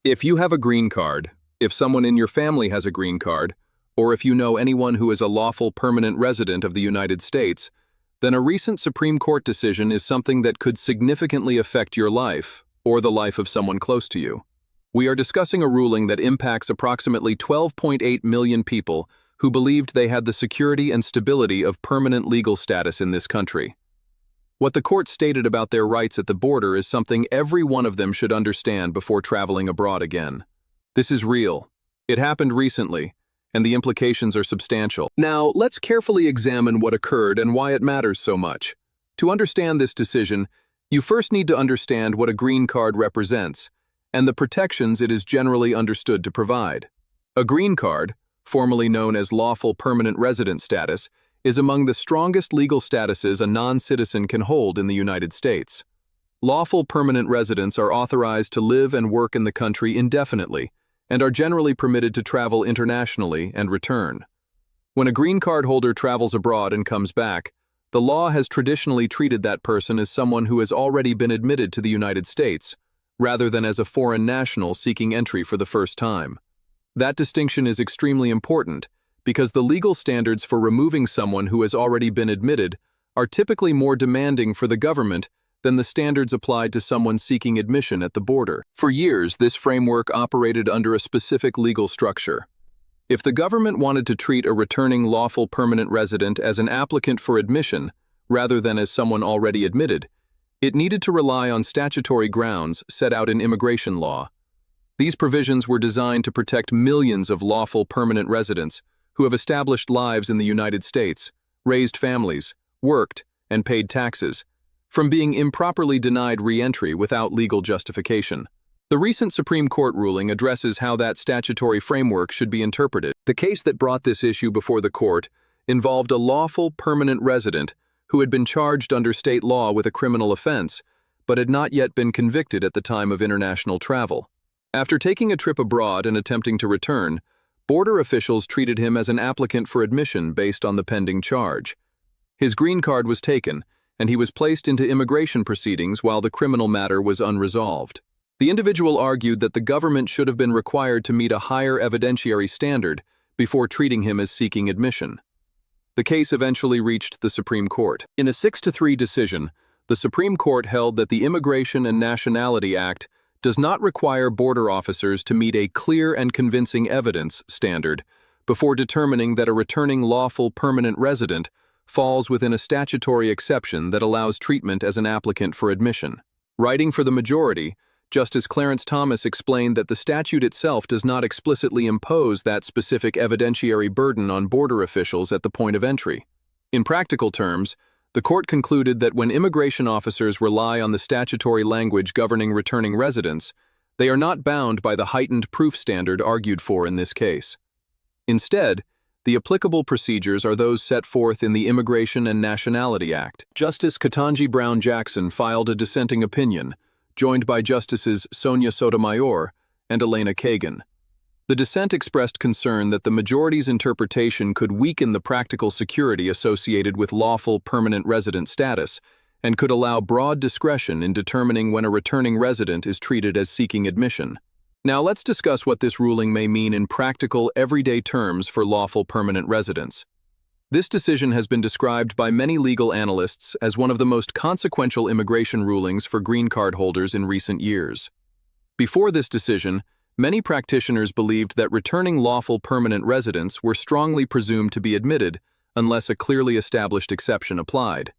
If you have a green card, if someone in your family has a green card, or if you know anyone who is a lawful permanent resident of the United States, then a recent Supreme Court decision is something that could significantly affect your life, or the life of someone close to you. We are discussing a ruling that impacts approximately 12.8 million people who believed they had the security and stability of permanent legal status in this country. What the court stated about their rights at the border is something every one of them should understand before traveling abroad again. This is real. It happened recently, and the implications are substantial. Now, let's carefully examine what occurred and why it matters so much. To understand this decision, you first need to understand what a green card represents and the protections it is generally understood to provide. A green card, formerly known as lawful permanent resident status, is among the strongest legal statuses a non-citizen can hold in the United States. Lawful permanent residents are authorized to live and work in the country indefinitely and are generally permitted to travel internationally and return. When a green card holder travels abroad and comes back, the law has traditionally treated that person as someone who has already been admitted to the United States, rather than as a foreign national seeking entry for the first time. That distinction is extremely important because the legal standards for removing someone who has already been admitted are typically more demanding for the government than the standards applied to someone seeking admission at the border. For years, this framework operated under a specific legal structure. If the government wanted to treat a returning lawful permanent resident as an applicant for admission, rather than as someone already admitted, it needed to rely on statutory grounds set out in immigration law. These provisions were designed to protect millions of lawful permanent residents who have established lives in the United States, raised families, worked, and paid taxes, from being improperly denied reentry without legal justification. The recent Supreme Court ruling addresses how that statutory framework should be interpreted. The case that brought this issue before the court involved a lawful permanent resident who had been charged under state law with a criminal offense, but had not yet been convicted at the time of international travel. After taking a trip abroad and attempting to return, border officials treated him as an applicant for admission based on the pending charge. His green card was taken, and he was placed into immigration proceedings while the criminal matter was unresolved. The individual argued that the government should have been required to meet a higher evidentiary standard before treating him as seeking admission. The case eventually reached the Supreme Court. In a 6-3 decision, the Supreme Court held that the Immigration and Nationality Act does not require border officers to meet a clear and convincing evidence standard before determining that a returning lawful permanent resident falls within a statutory exception that allows treatment as an applicant for admission. Writing for the majority, Justice Clarence Thomas explained that the statute itself does not explicitly impose that specific evidentiary burden on border officials at the point of entry. In practical terms, the court concluded that when immigration officers rely on the statutory language governing returning residents, they are not bound by the heightened proof standard argued for in this case. Instead, the applicable procedures are those set forth in the Immigration and Nationality Act. Justice Ketanji Brown Jackson filed a dissenting opinion, joined by Justices Sonia Sotomayor and Elena Kagan. The dissent expressed concern that the majority's interpretation could weaken the practical security associated with lawful permanent resident status and could allow broad discretion in determining when a returning resident is treated as seeking admission. Now let's discuss what this ruling may mean in practical, everyday terms for lawful permanent residents. This decision has been described by many legal analysts as one of the most consequential immigration rulings for green card holders in recent years. Before this decision, many practitioners believed that returning lawful permanent residents were strongly presumed to be admitted unless a clearly established exception applied.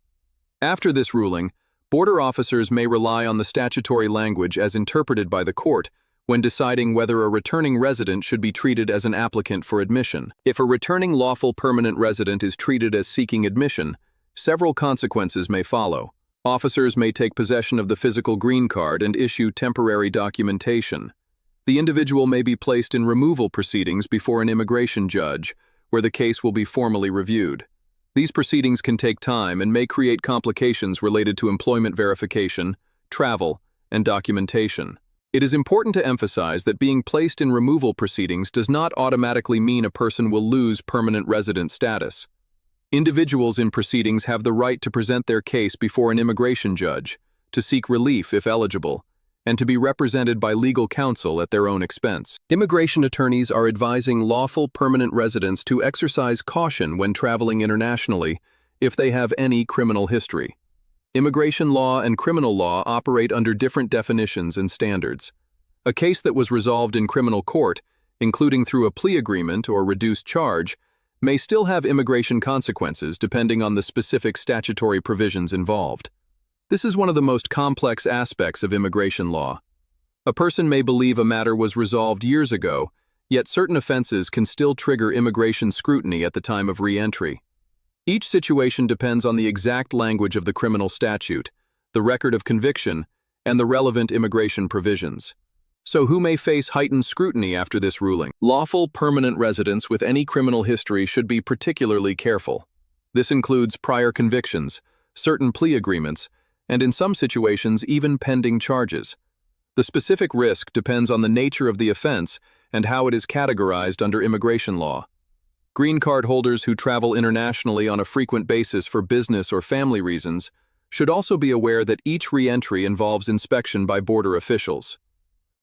After this ruling, border officers may rely on the statutory language as interpreted by the court when deciding whether a returning resident should be treated as an applicant for admission. If a returning lawful permanent resident is treated as seeking admission, several consequences may follow. Officers may take possession of the physical green card and issue temporary documentation. The individual may be placed in removal proceedings before an immigration judge, where the case will be formally reviewed. These proceedings can take time and may create complications related to employment verification, travel, and documentation. It is important to emphasize that being placed in removal proceedings does not automatically mean a person will lose permanent resident status. Individuals in proceedings have the right to present their case before an immigration judge, to seek relief if eligible, and to be represented by legal counsel at their own expense. Immigration attorneys are advising lawful permanent residents to exercise caution when traveling internationally if they have any criminal history. Immigration law and criminal law operate under different definitions and standards. A case that was resolved in criminal court, including through a plea agreement or reduced charge, may still have immigration consequences depending on the specific statutory provisions involved. This is one of the most complex aspects of immigration law. A person may believe a matter was resolved years ago, yet certain offenses can still trigger immigration scrutiny at the time of reentry. Each situation depends on the exact language of the criminal statute, the record of conviction, and the relevant immigration provisions. So who may face heightened scrutiny after this ruling? Lawful permanent residents with any criminal history should be particularly careful. This includes prior convictions, certain plea agreements, and in some situations even pending charges. The specific risk depends on the nature of the offense and how it is categorized under immigration law. Green card holders who travel internationally on a frequent basis for business or family reasons should also be aware that each reentry involves inspection by border officials.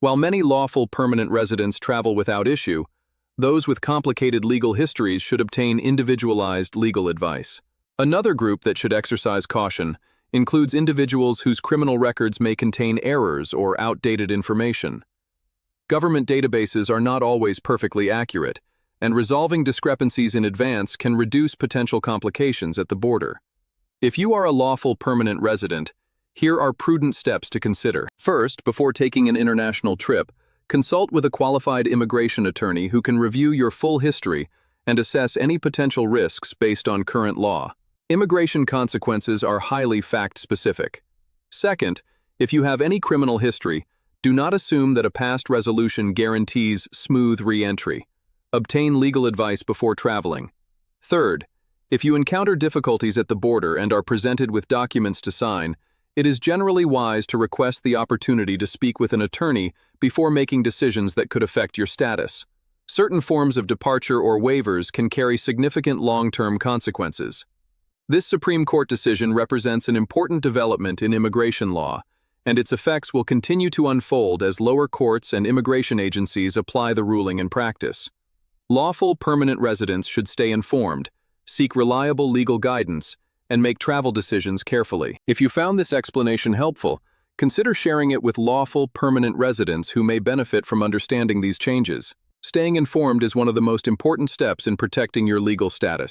While many lawful permanent residents travel without issue, those with complicated legal histories should obtain individualized legal advice. Another group that should exercise caution includes individuals whose criminal records may contain errors or outdated information. Government databases are not always perfectly accurate, and resolving discrepancies in advance can reduce potential complications at the border. If you are a lawful permanent resident, here are prudent steps to consider. First, before taking an international trip, consult with a qualified immigration attorney who can review your full history and assess any potential risks based on current law. Immigration consequences are highly fact-specific. Second, if you have any criminal history, do not assume that a past resolution guarantees smooth re-entry. Obtain legal advice before traveling. Third, if you encounter difficulties at the border and are presented with documents to sign, it is generally wise to request the opportunity to speak with an attorney before making decisions that could affect your status. Certain forms of departure or waivers can carry significant long-term consequences. This Supreme Court decision represents an important development in immigration law, and its effects will continue to unfold as lower courts and immigration agencies apply the ruling in practice. Lawful permanent residents should stay informed, seek reliable legal guidance, and make travel decisions carefully. If you found this explanation helpful, consider sharing it with lawful permanent residents who may benefit from understanding these changes. Staying informed is one of the most important steps in protecting your legal status.